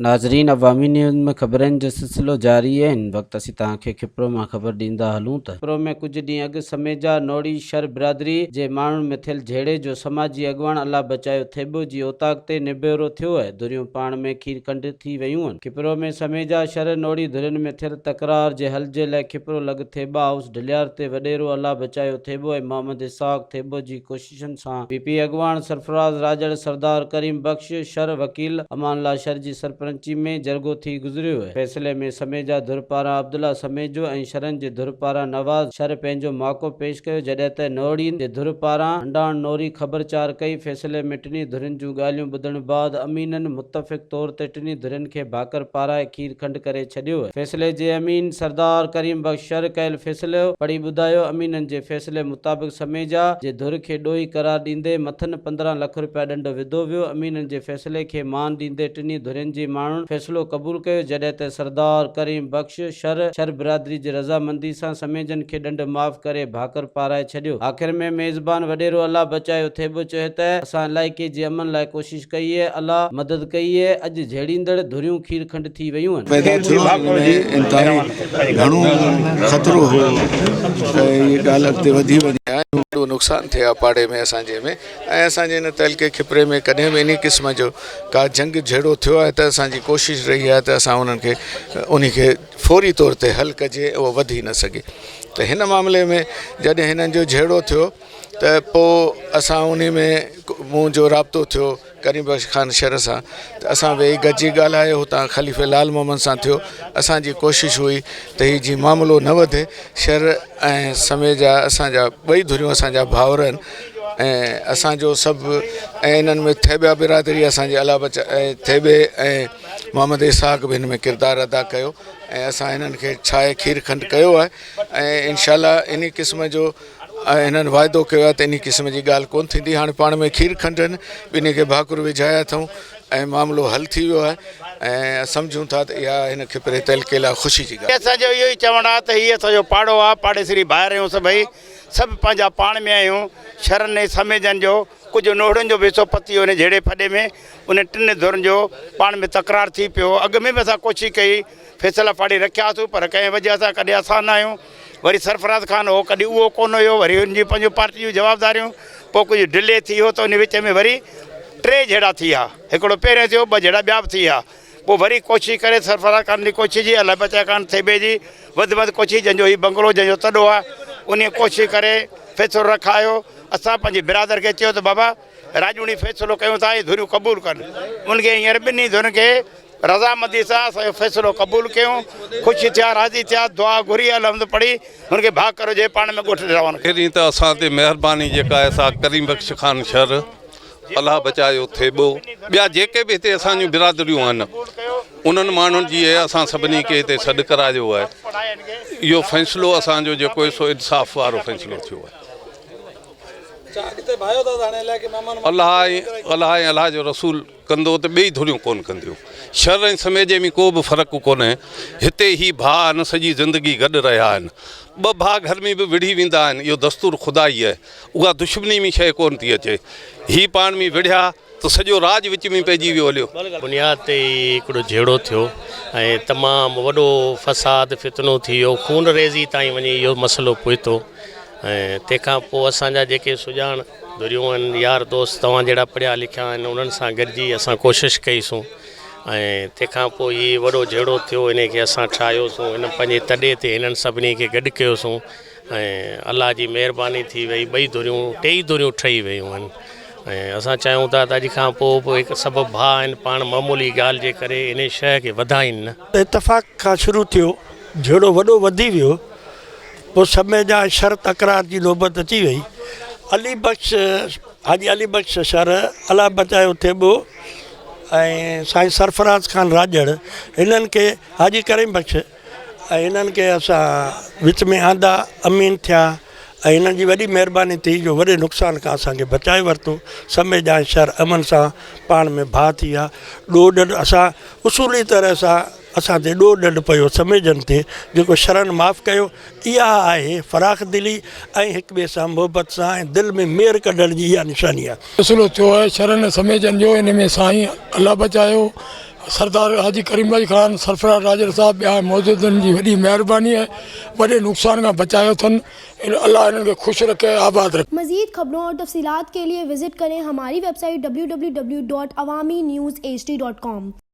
नाज़रीन, अवामी न्यूज़ में ख़बरनि जो सिलसिलो जारी है। इन वक्त असीं तव्हांखे खिप्रो मां ख़बर ॾींदा हलूं त खिप्रो में कुछ ॾींहं अॻु समेजा नोड़ी शर बिरादरी जे माण्हुनि में थियल झेड़े जो समाजी अॻवान अल्लाह बचायो थेबो जी ओताक ते निबेरो थियो है। धुरियूं पाण में खीर खंड थी वयूं आहिनि। खिप्रो में समेजा शर नोड़ी धुरियुनि में थियल तकरार जे हल जे लाइ खिप्रो लॻ थेबा हाउस ढलियार ते वॾेरो अल्लाह बचायो थेबो ऐं मोहम्मद इसाक थेबो जी कोशिशनि सां पीपी अॻवान सरफराज राजड़ सरदार करीम बख्श शर वकील अमानल्ला शर जी सरपंची में जरगो थी गुज़रियो है। फैसले में समेजा धुर पारां अब्दुल्ला समेजो ऐं शरन जे धुर पारां नवाज़ शर पंहिंजो मौक़ो पेश कयो, जॾहिं त नोड़ीन जे धुर पारां हंडाण नोरी ख़बरचार कई। फैसले में टिनी धुरियुनि जूं ॻाल्हियूं ॿुधण बाद अमीनन मुतफ़िक़ तौर ते टिनी धुरियुनि खे भाकर पाराए खीर खंड करे छॾियो है। फैसले जे अमीन सरदार करीम बख्श शर कयल फैसलो पढ़ी ॿुधायो। अमीनन जे फैसले मुताबिक़ समेजा जे धुर खे ॾोही करार ॾींदे मथन 15 लाख रुपया ॾंड विधो वियो। अमीनन जे फैसले खे मान ॾींदे टिनी धुरियुनि जी माण्हुनि फैसलो क़बूल कयो, जॾहिं त सरदार करीम बख्श शर बिरादरी जी रज़ामंदी सां समेजन खे ॾंड माफ़ करे भाकर पाराए छॾियो। आख़िर में मेज़बान वॾेरो अल्लाह बचायो थेबो चयो त असां इलाइक़े जे अमन लाइ कोशिश कई है, अल्लाह मदद कई है। अॼु झेड़ींदड़ धुरियूं खीर खंड थी वयूं आहिनि। खतरो हो ये ॻाल्हि अॻिते वधी वधी आहे, ॾाढो नुक़सानु थिया पाड़े में असांजे में ऐं असांजे हिन तहलके खिपरे में कॾहिं बि इन क़िस्म जो का जंग झेड़ो थियो आहे त असांजी कोशिशि रही आहे त असां उन्हनि खे उन खे फौरी तौर ते हल कजे, उहो वधी न सघे। त हिन मामले में जॾहिं हिननि जो झेड़ो थियो त पोइ असां उन में मुंहिंजो राब्तो थियो करीम बख्श ख़ान शर सां, त असां वेही गॾिजी ॻाल्हायो, हुतां ख़लीफ़े लाल मोहम्मद सां थियो। असांजी कोशिशि हुई त हीउ जीअं मामिलो न वधे, शर ऐं समेजा असांजा ॿई धुरियूं असांजा भाउर आहिनि ऐं असांजो सभु ऐं इन्हनि में थेबिया बिरादरी असांजे अला बचा ऐं थेबे ऐं मोहम्मद इसाक बि हिन में किरदारु अदा कयो ऐं असां हिननि खे छाहे खीर खंड कयो आहे ऐं इंशाअल्लाह इन क़िस्म जो हिननि वाइदो कयो आहे त इन क़िस्म जी ॻाल्हि कोन थींदी। हाणे पाण में खीर खंडनि ॿिन्ही खे भाकुर विझाया अथऊं ऐं मामिलो हल थी वियो आहे ऐं सम्झूं था त इहा हिन खिपरे तहलके लाइ ख़ुशी जी ॻाल्हि। असांजो इहो ई चवणु आहे त हीअ असांजो पाड़ो आहे, पाड़ेसरी ॿाहिरि आहियूं सभई, सभु पंहिंजा पाण में आहियूं। शरनि ऐं समेजनि जो कुझु नोड़नि जो विसो पती हुन झेड़े फॾे में उन टिनि धुरनि जो पाण में तकरार थी पियो। अॻु में बि असां कोशिशि कई, फैसला फाड़ी रखियासीं, पर कंहिं वजह सां कॾहिं असां न आहियूं। वरी सरफराज़ ख़ान हो, कॾहिं उहो कोन हुयो, वरी हुनजी पंहिंजो पार्टी जूं जवाबदारियूं, पोइ कुझु डिले थी वियो त उन विच में वरी 3 झेड़ा थी विया। हिकिड़ो पहिरियों थियो, 2 झेड़ा ॿिया बि थी विया। पोइ वरी कोशिशि करे सरफराज़ ख़ान जी कोशिशि जी, अल्लाह बचाए ख़ान थेबे जी वधि वधि कोशिशि, जंहिंजो हीउ बंगलो जंहिंजो तॾो आहे, उन कोशिशि करे फ़ैसिलो रखायो। असां पंहिंजे बिरादर खे चयो त बाबा राजूणी फ़ैसिलो कयूं था, इहे धुरियूं क़बूल कनि। उनखे हींअर ॿिन्ही धुरियुनि खे रज़ामंदी सां असांजो फ़ैसिलो क़बूल कयूं, ख़ुशि थिया, राज़ी थिया, दुआ घुरी, अलहम्द पढ़ी हुनखे भाग करो जे पाण में ॻोठ रहनि। अहिड़ी त असां ते महिरबानी जेका आहे असां करीम बख्श ख़ान शर अलाह बचायो थेबो, ॿिया जेके बि हिते असांजूं बिरादरियूं आहिनि उन्हनि माण्हुनि जी असां सभिनी खे हिते सॾु करायो आहे। इहो फ़ैसिलो असांजो जेको आहे सो इंसाफ़ वारो फ़ैसिलो थियो आहे। अलाह ऐं अलाह जो रसूल कंदो त ॿई धुरियूं कोन कंदियूं। शर ऐं समेजे में को बि फ़र्क़ु कोन्हे। हिते ई भाउ आहिनि, सॼी ज़िंदगी गॾु रहिया आहिनि। 2 भाउ घर में बि विढ़ी वेंदा आहिनि, इहो दस्तूर ख़ुदा ई आहे, उहा दुश्मनी में शइ कोन थी अचे। ही पाण में विढ़िया त सॼो राज विच में पइजी वियो हलियो। बुनियाद ते हिकिड़ो झेड़ो थियो ऐं तमामु वॾो फ़साद फितनो थी वियो, खून रेज़ी ताईं वञी इहो मसइलो पहुतो। ऐं तंहिंखां पोइ असांजा जेके सुञाण धुरियूं आहिनि, यार दोस्त तव्हां जहिड़ा पढ़िया लिखिया आहिनि, उन्हनि सां गॾिजी असां कोशिशि कईसूं ऐं तंहिंखां पोइ हीउ वॾो झेड़ो थियो, इन खे असां ठाहियोसीं, हिन पंहिंजे तॾे ते हिननि सभिनी खे गॾु कयोसीं ऐं अलाह जी महिरबानी थी वई। 2 धुरियूं 3 धुरियूं ठही वयूं आहिनि ऐं असां चाहियूं था त अॼु खां पोइ हिकु सभु भाउ आहिनि, पाण मामूली ॻाल्हि जे करे इन शइ खे वधाइनि न। इतफ़ाक़ खां शुरू थियो, झेड़ो वॾो वधी वियो, पोइ समेजा शर तकरार जी नौबत अची वई। हाजी अली बख्श शर अलाह बचायो थेबो ऐं साईं सरफराज़ ख़ान राजड़, हिननि खे हाजी करीम बख्श ऐं हिननि खे असां विच में आंदा अमीन थिया ऐं हिननि जी वॾी महिरबानी थी जो वॾे नुक़सान खां असांखे बचाए वरितो। समेजा शर अमन सां पाण में भाउ थी विया। ॾोह ॾंड असां उसूली तरह सां असां ते ॾोह ॾंड पियो समेजनि ते, जेको शरनि माफ़ कयो। इहा आहे फ़राख़ दिली ऐं हिक ॿिए सां मुहबत सां ऐं दिलि में मेर कढण जी इहा निशानी आहे। फ़ैसिलो थियो आहे शरनि समेजनि जो, इन में साईं अलाह बचायो सरदार हाजी करीमभाई खान सरफराज राजड़ साहब ॿिया मौजूदनि जी वॾी महिरबानी है, वॾे नुक़सान खां बचायो अथनि। अल्लाह इन्हनि खे ख़ुशि रखे, आबाद रखे। मज़ीद खबरों और तफसीलात के लिए विजिट करें हमारी वेबसाइट www.awamiNewsHD.com।